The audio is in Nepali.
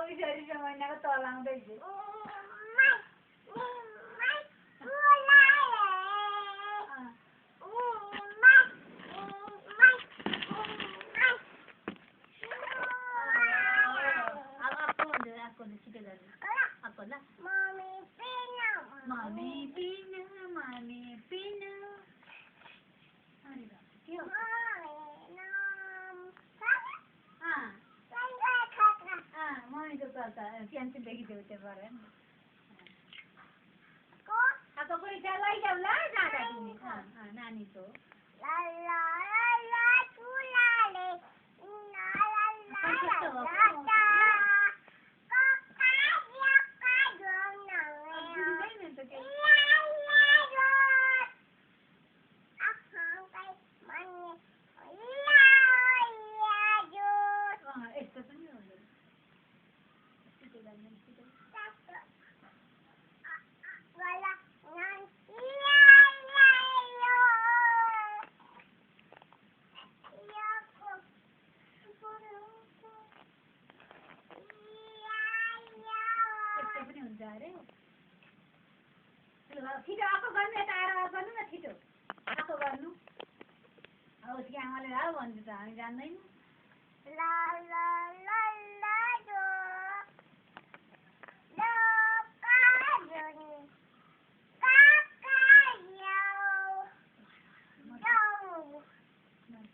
बिचारी महिनाको तल आउँदैछु Mommy Pina. Mommy को करता है कैंसिल देखी देते बारे में आपको कोई चलाई जब ला जाता तुम्हें हाँ नानी तो ला ला ला ला तू ला ले ला ला ला ला छिटो आफू गर्नु यता आएर गर्नु न छिटो आफू गर्नु अब उसकी आमाले ला भन्छ त हामी जान्दैनौँ ला ला ला